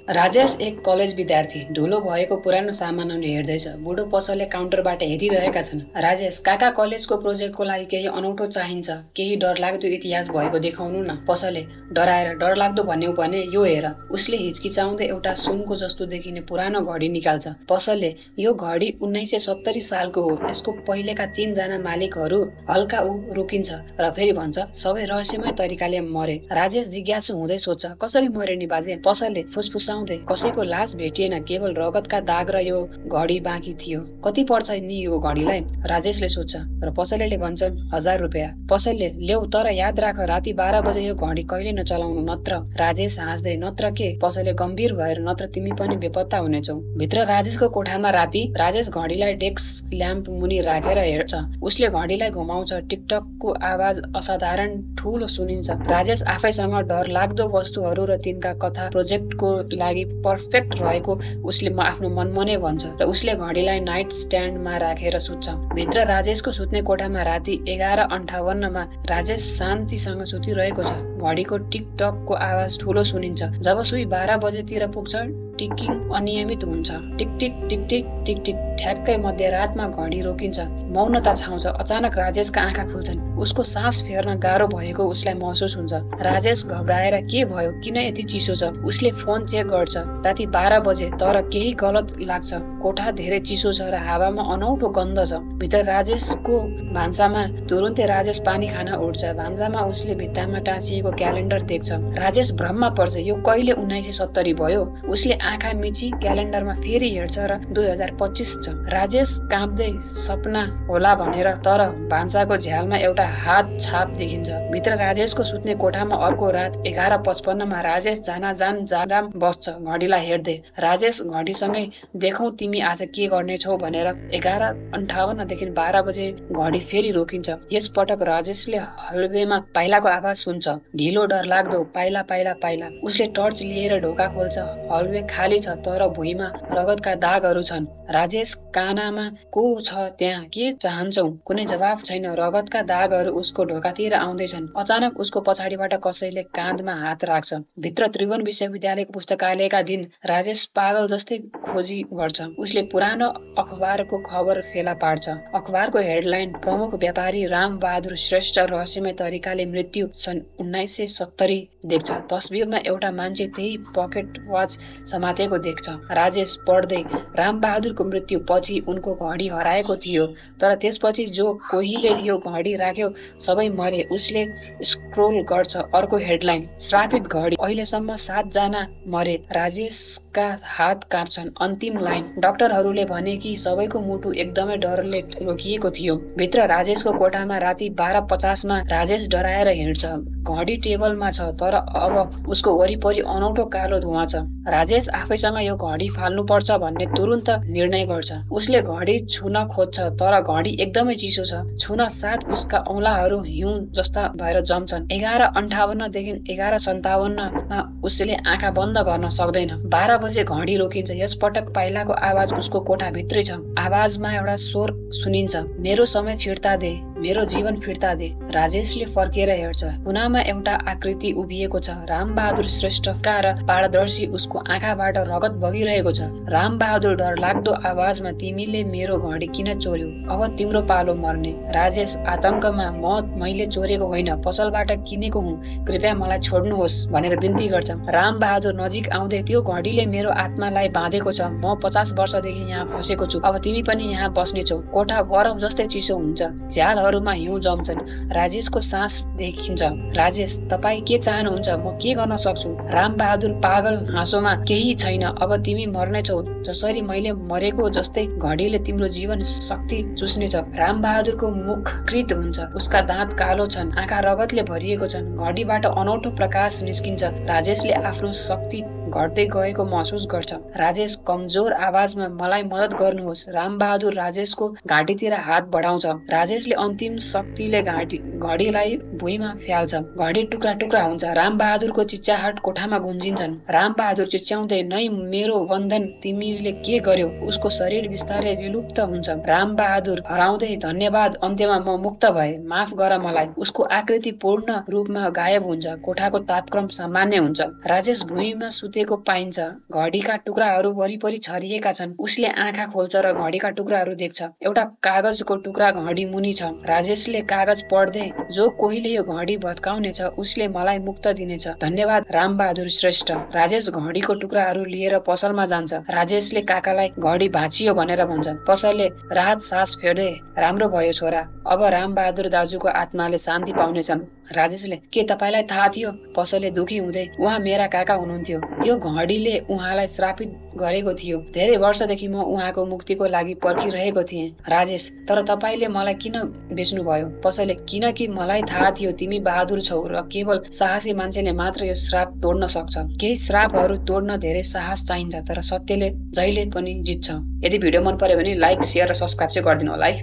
राजेश एक कलेज विद्यार्थी धुलो भएको पुरानो सामानहरू हेर्दैछ। बुढो पसलले काउन्टरबाट हेरिरहेका छन्। राजेश, काका, कलेजको प्रोजेक्टको लागि केही अनौठो चाहिन्छ, केही डरलाग्दो इतिहास भएको देखाउनु न। पसलले डराएर डरलाग्दो भन्यो भने यो हेर। उसले हिचकिचाउँदै एउटा सुनको जस्तो देखिने पुरानो घडी निकाल्छ। पसलले, यो घडी 1970 सालको हो। यसको पहिलेका 3 जना मालिकहरू हल्का रोकिन्छ र फेरि भन्छ, सबै रहस्यमय तरिकाले मरे। राजेश जिज्ञासु हुँदै सोध्छ, कसरी मरे नि बाजे? पसलले फुसफुसाउँदै, कसैको लास भेटिएन, केवल रगतका दाग र यो घडी बाँकी थियो। कति पर्छ नि यो घडीलाई? राजेशले सोध्छ र पसलेले भन्छन् 1000 रुपियाँ। पसलले, ल्याउ, तर याद राख, राति 12 बजे यो घडी कहिले नचलाउनु, नत्र। राजेश हाँस्दै, नत्र के? पसलले गम्भीर भएर, नत्र तिमी पनि बेपत्ता हुनेछौ। भित्र राजेशको कोठामा राति राजेश घडीलाई डेस्क ल्याम्प मुनि राखेर हेर्छ। उसले घडीलाई घुमाउँछ। टिकटकको आवाज असाधारण ठूलो सुनिन्छ। राजेश आफैसँग डर लाग्दो वस्तुहरू र तिनका कथा प्रोजेक्टको लागि पर्फेक्ट रहेको उसले आफ्नो मनमनै भन्छ र उसले घडीलाई नाइट स्ट्यान्डमा राखेर सुत्छ। भित्र राजेशको सुत्ने कोठामा राति 11:58 मा राजेश शान्तिसँग सुतिरहेको छ। घडीको टिकटकको आवाज ठूलो सुनिन्छ। जब सुई 12 बजेतिर पुग्छ, टिकिङ अनियमित हुन्छ। टिक टिक टिक टिक टिक टिक। ठ्याक्कै मध्यरातमा घडी रोकिन्छ। मौनता छाउँछ। अचानक राजेशका आँखा खुल्छन्। उसको सास फेर्न गाह्रो भएको उसलाई महसुस हुन्छ। राजेश घबराएर, के भयो, किन यति चिसो छ? उसले फोन चेक गर्छ। राति 12 बजे, तर केही गलत लाग्छ। कोठा धेरै चिसो छ र हावामा अनौठो गन्ध छ। भित्र राजेशको भान्सामा तुरुन्तै राजेश पानी खान उठ्छ। भान्सामा उसले भित्तामा टाँसिएको क्यालेन्डर देख्छ। राजेश भ्रममा पर्छ। यो कहिले 1970 भयो? उसले आँखा मिची क्यालेन्डरमा फेरि हेर्छ र 2025 छ। राजेश काँप्दै, सपना होला भनेर, तर भान्साको झ्यालमा एउटा हात छाप देखिन्छ। भित्र राजेशको सुत्ने कोठामा अर्को रात 11:55 मा राजेश जान बस्छ घडीलाई हेर्दै। राजेश घडीसँगै, देखौ तिमी आज के गर्नेछौ भनेर। 11:58 देखि 12 बजे घडी फेरि रोकिन्छ। यस पटक राजेशले हलवेमा पाइलाको आवाज सुन्छ। ढिलो, डरलाग्दो, पाइला पाइला पाइला। उसले टर्च लिएर ढोका खोल्छ। हलवे खाली छ, तर भुइँमा रगतका दागहरू छन्। राजेश कानामा, को छ त्यहाँ? के चाहन्छौ? कुनै जवाफ छैन। रगतका दागहरू उसको ढोकातिर आउँदैछन्। अचानक उसको पछाडिबाट कसैले काँधमा हात राख्छ। भित्र त्रिभुवन विश्वविद्यालयको पुस्तकालयका दिन राजेश पागल जस्तै खोजी गर्छ। उसले पुरानो अखबारको खबर फेला पार्छ। अखबारको हेडलाइन, प्रमुख व्यापारी राम बहादुर श्रेष्ठ रहस्यमय तरिकाले मृत्यु सन् 1970 देख्छ। तस्बिरमा एउटा मान्छे त्यही पकेट वाच समातेको देख्छ। राजेश पढ्दै, राम बहादुरको मृत्यु पछि उनको घडी हराएको थियो, तर त्यसपछि जो कोहीले यो घडी राख्यो सबै मरे। उसले स्क्रोल गर्छ। अर्को हेडलाइन, श्रापित घडी, अहिलेसम्म 7 जना मरे। राजेशका हात काँप्छन्। अन्तिम लाइन, डाक्टरहरूले भने कि सबैको मुटु एकदमै डरले रोकिएको थियो। भित्र राजेशको कोठामा राति 12:50 मा राजेश डराएर हिँड्छ। घडी टेबलमा छ, तर अब उसको वरिपरि अनौठो कालो धुवा छ। राजेश आफैसँग यो घडी फाल्नुपर्छ भन्ने तुरुन्त निर्णय गर्छ। उसले घडी छुन खोज्छ, तर घडी एकदमै चिसो छ। छुन साथ उसका औँलाहरू हिउँ जस्ता भएर जम्छन्। 11:58 देखि 11:57 मा उसले आँखा बन्द गर्न सक्दैन। 12 बजे घडी रोकिन्छ। यसपटक पाइलाको आवाज उसको कोठाभित्रै छ। आवाजमा एउटा स्वर सुनिन्छ, मेरो समय फिर्ता दे, मेरो जीवन फिर्ता दे। राजेशले फर्केर हेर्छ। कुनामा एउटा आकृति उभिएको छ। राम बहादुर श्रेष्ठका र पारदर्शी उसको आँखाबाट रगत बगिरहेको छ। राम बहादुर डरलाग्दो आवाजमा, तिमीले मेरो घडी किन चोर्यौ? अब तिम्रो पालो मर्ने। राजेश आतंकमा, मैले चोरेको होइन, पसलबाट किनेको हुँ, कृपया मलाई छोड्नुहोस् भनेर बिन्ती गर्छ। राम बहादुर नजिक आउँदै, त्यो घडीले मेरो आत्मालाई बाँधेको छ। म 50 वर्षदेखि यहाँ फसेको छु। अब तिमी पनि यहाँ बस्नेछौ। कोठा बरफ जस्तै चिसो हुन्छ। झ्यालहरूमा हिउँ जम्छन्। राजेशको सास देखिन्छ। राजेश, तपाईँ के चाहनुहुन्छ? म के गर्न सक्छु? राम बहादुर पागल हाँसोमा, केही छैन, अब तिमी मर्नेछौ। जसरी मैले मरेको जस्तै घडीले तिम्रो जीवन शक्ति चुस्नेछ। राम बहादुरको मुख कृत हुन्छ। उसका दाँत कालो छन्। आँखा रगतले भरिएको छन्। घडीबाट अनौठो प्रकाश निस्किन्छ। राजेशले आफ्नो शक्ति घट्दै गएको महसुस गर्छ। राजेश कमजोर आवाजमा, मलाई मद्दत गर्नुहोस्। राम बहादुर राजेशको घाँटीतिर हात बढाउँछ। राजेशले अन्तिम शक्तिले घडीलाई भुइँमा फ्याल्छ। घडी टुक्रा टुक्रा हुन्छ। राम बहादुरको चिच्याहाट कोठामा गुन्जिन्छन्। राम बहादुर चिच्याउँदै, नै मेरो बन्धन तिमीले के गर्यो? उसको शरीर बिस्तारै विलुप्त हुन्छ। राम बहादुर हराउँदै, धन्यवाद, अन्त्यमा म मुक्त भए, माफ गर मलाई। उसको आकृति पूर्ण रूपमा गायब हुन्छ। कोठाको तापक्रम सामान्य हुन्छ। राजेश भुइँमा सुतेको पाइन्छ। घडीका टुक्राहरू वरिपरि छरिएका छन्। उसले आँखा खोल्छ र घडीका टुक्राहरू देख्छ। एउटा कागजको टुक्रा घडी मुनि छ। राजेशले कागज पढ्दै, जो कोहीले यो घडी भत्काउनेछ उसले मलाई मुक्त दिनेछ। धन्यवाद रामबहादुर श्रेष्ठ। राजेश घडीको टुक्राहरू लिएर पसलमा जान्छ। राजेशले काकालाई घडी भाँचियो भनेर भन्छ। पसलले राहत सास फेर्दै, राम्रो भयो छोरा, अब रामबहादुर दाजुको आत्माले शान्ति पाउनेछन्। राजेशले, के तपाईँलाई थाहा थियो? पसलले दुखी हुँदै, उहाँ मेरा काका हुनुहुन्थ्यो। त्यो घडीले उहाँलाई श्रापित गरेको थियो। धेरै वर्षदेखि म उहाँको मुक्तिको लागि पर्खिरहेको थिएँ। राजेश, तर तपाईँले मलाई किन बेच्नुभयो? पसलले, किनकि मलाई थाहा थियो तिमी बहादुर छौ र केवल साहसी मान्छेले मात्र यो श्राप तोड्न सक्छ। केही श्रापहरू तोड्न धेरै साहस चाहिन्छ, तर सत्यले जहिले पनि जित्छ। यदि भिडियो मन पर्यो भने लाइक, शेयर र सब्स्क्राइब चाहिँ गरिदिनु होला है।